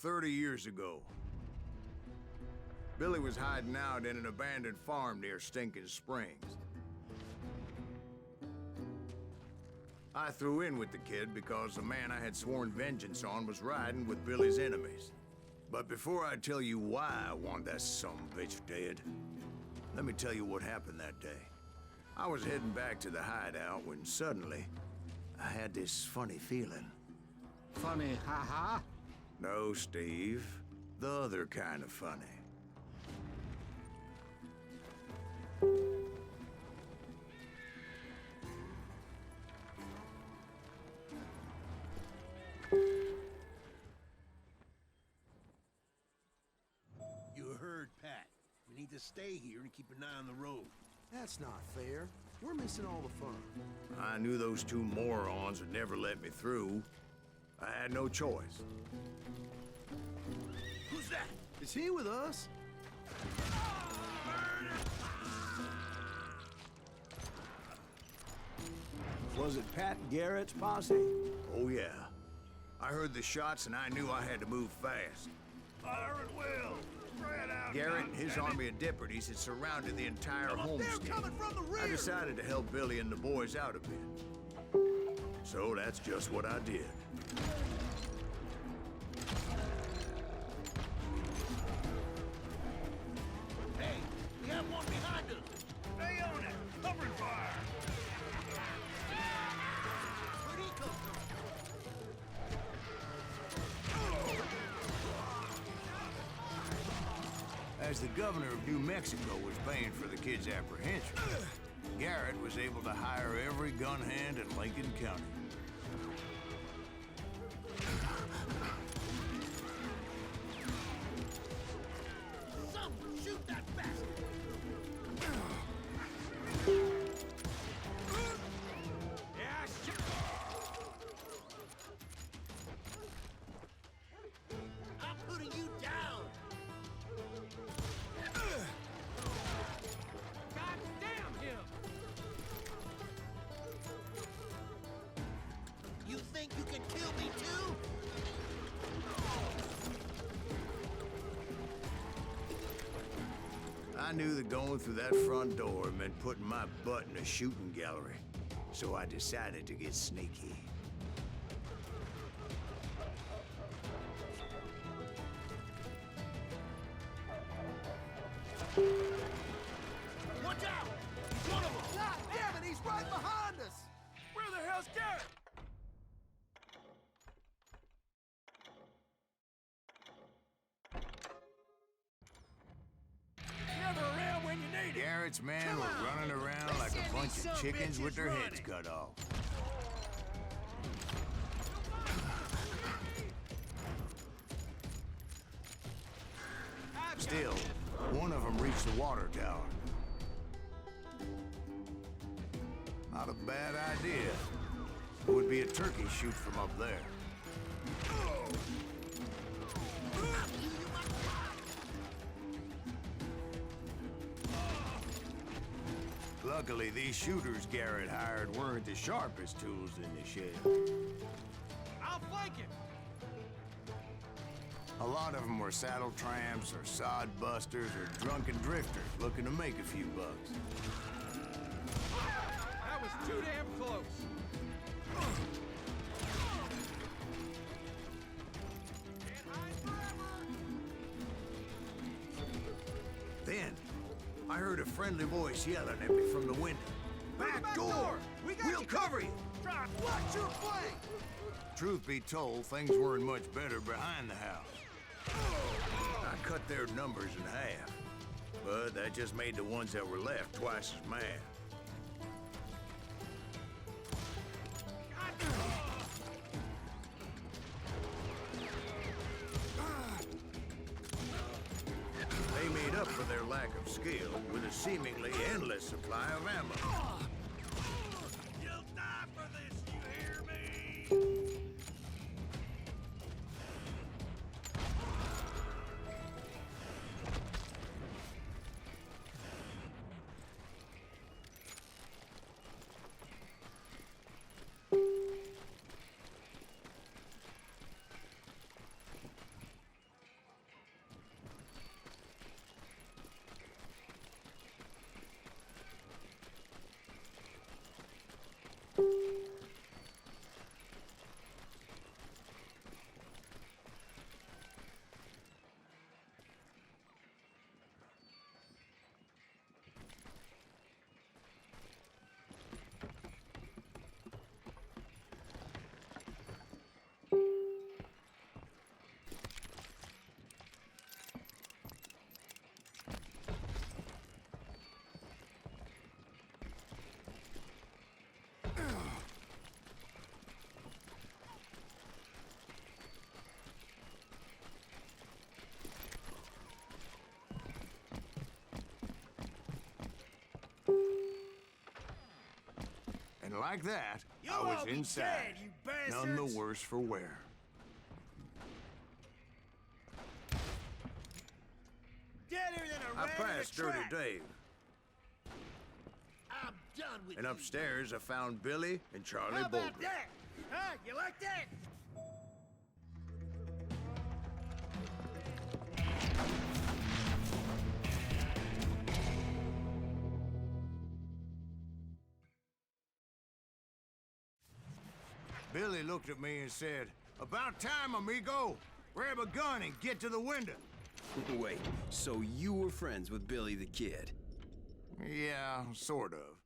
30 years ago. Billy was hiding out in an abandoned farm near Stinking Springs. I threw in with the kid because the man I had sworn vengeance on was riding with Billy's enemies. But before I tell you why I want that sumbitch dead, let me tell you what happened that day. I was heading back to the hideout when suddenly I had this funny feeling. Funny, ha-ha? No, Steve. The other kind of funny. You heard, Pat. We need to stay here and keep an eye on the road. That's not fair. We're missing all the fun. I knew those two morons would never let me through. I had no choice. Who's that? Is he with us? Was it Pat Garrett's posse? Oh, yeah. I heard the shots and I knew I had to move fast. Fire at will! Spread out! Garrett and his army of deputies had surrounded the entire homestead. They're coming from the rear! I decided to help Billy and the boys out a bit. So that's just what I did. Hey, we have one behind us! Stay on it! Covering fire! Where'd he come from? As the governor of New Mexico was paying for the kid's apprehension, Garrett was able to hire every gun hand in Lincoln County. Someone shoot that bastard! Yeah, shit! I'm putting you down! God damn him! You think you can kill me too? I knew that going through that front door meant putting my butt in a shooting gallery, so I decided to get sneaky. Watch out! He's one of them! God damn it, he's right behind us! Where the hell's Garrett? Never around when you need it. Garrett's men were running around like a bunch of chickens with their heads cut off. Still, one of them reached the water tower. Not a bad idea. It would be a turkey shoot from up there. Luckily, these shooters Garrett hired weren't the sharpest tools in the shed. I'll flank him! A lot of them were saddle tramps or sod busters or drunken drifters looking to make a few bucks. That was too damn close! Then, I heard a friendly voice yelling at me from the window. Back door! We'll cover you! Watch your flank! Truth be told, things weren't much better behind the house. I cut their numbers in half, but that just made the ones that were left twice as mad. They made up for their lack of skill with a seemingly endless supply of ammo. You'll die for this, you hear me? And like that, You'll I all was be inside. dead, you None bastards. the worse for wear. Deader than a I rat in a passed Dirty trap. Dave, I'm done with and you. upstairs I found Billy and Charlie How Bolger. about that? Huh? You like that? Billy looked at me and said, "About time, amigo. Grab a gun and get to the window." Wait, so you were friends with Billy the Kid? Yeah, sort of.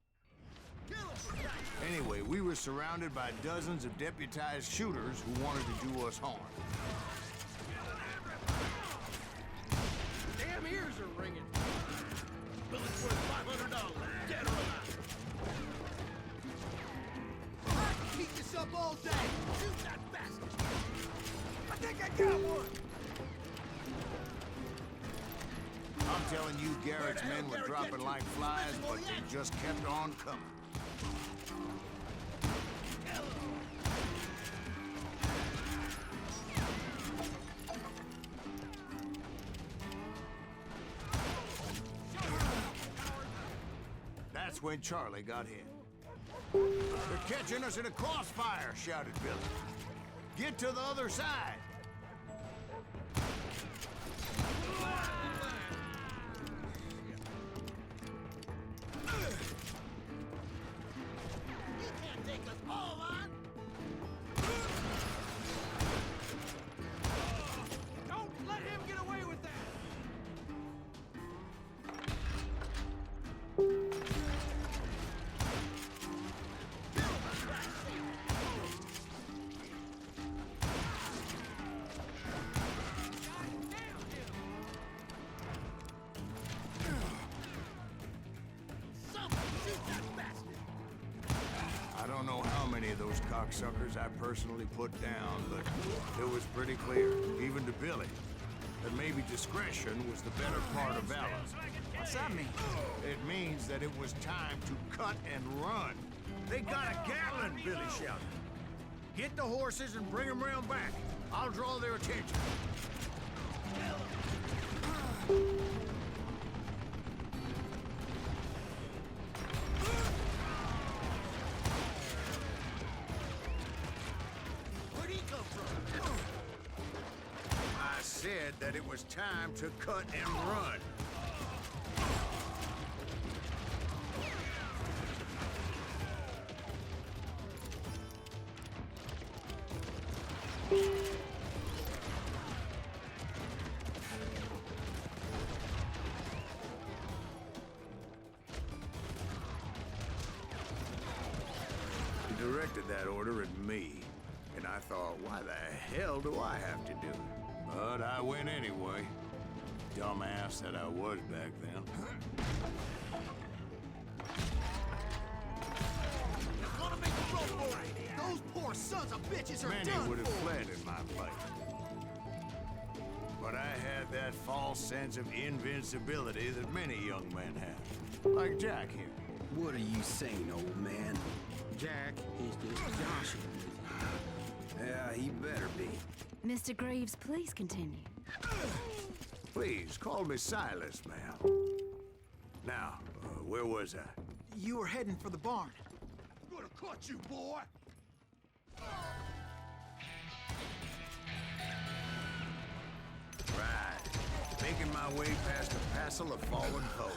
Kill him for God's sake. Anyway, we were surrounded by dozens of deputized shooters who wanted to do us harm. Damn ears are ringing. Bullet's worth $500. Dead or alive. I can keep this up all day. Shoot that bastard. I think I got one. I'm telling you, Garrett's men were dropping like flies, but they just kept on coming. That's when Charlie got hit. "They're catching us in a crossfire," shouted Billy. "Get to the other side." You can't take us all on. Don't let him get away with that. Somebody shoot that bastard. I don't know how many of those cocksuckers I personally put down, but it was pretty clear, even to Billy, that maybe discretion was the better part of valor. What's that mean? It means that it was time to cut and run. "They got a Gatlin," Billy shouted. "Get the horses and bring them round back. I'll draw their attention." Where'd he come from? I said that it was time to cut and run. He directed that order at me, and I thought, why the hell do I have to do it? But I went anyway. Dumbass that I was back then. You're gonna make a roll for it. Those poor sons of bitches are Many done would have for. fled in my place. But I had that false sense of invincibility that many young men have. Like Jack here. What are you saying, old man? Jack, he's just joshing with you. Yeah, he better be. Mr. Graves, please continue. Please, call me Silas, ma'am. Now, where was I? You were heading for the barn. I'm gonna cut you, boy. Right. Making my way past a passel of fallen coal.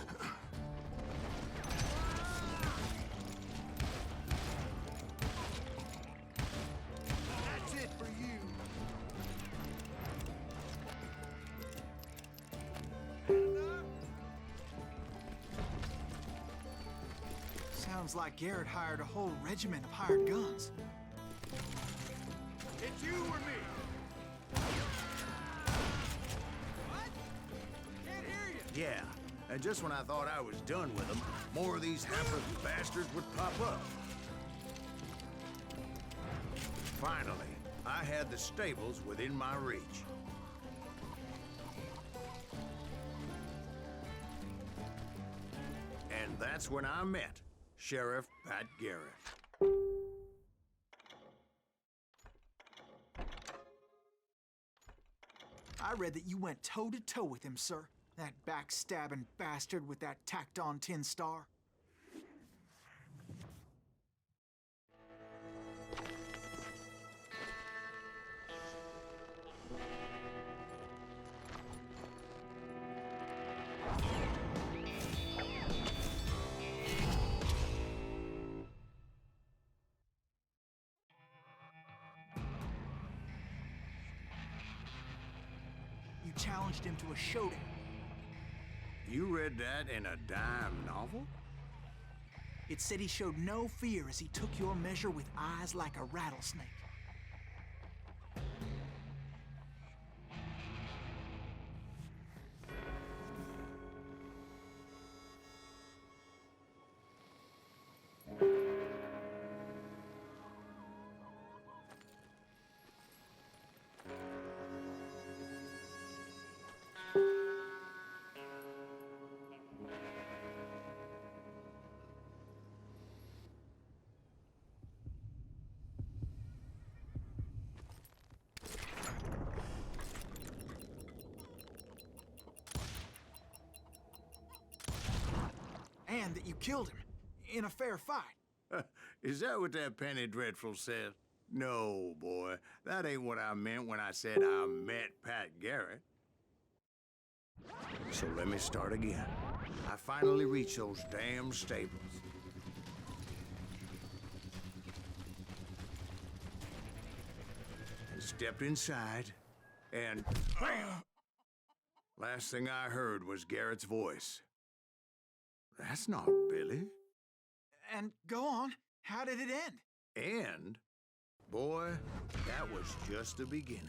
That's it for you. Sounds like Garrett hired a whole regiment of hired guns. It's you or me. What? Can't hear you. Yeah, and just when I thought I was done with them, more of these hapless bastards would pop up. Finally, I had the stables within my reach. And that's when I met Sheriff Pat Garrett. I read that you went toe-to-toe with him, sir. That backstabbing bastard with that tacked-on tin star. You challenged him to a showdown. You read that in a dime novel? It said he showed no fear as he took your measure with eyes like a rattlesnake. And that you killed him in a fair fight. Is that what that penny dreadful said? No, boy. That ain't what I meant when I said I met Pat Garrett. So let me start again. I finally reached those damn stables. And stepped inside, and last thing I heard was Garrett's voice. That's not Billy. And go on, how did it end? And, boy, that was just the beginning.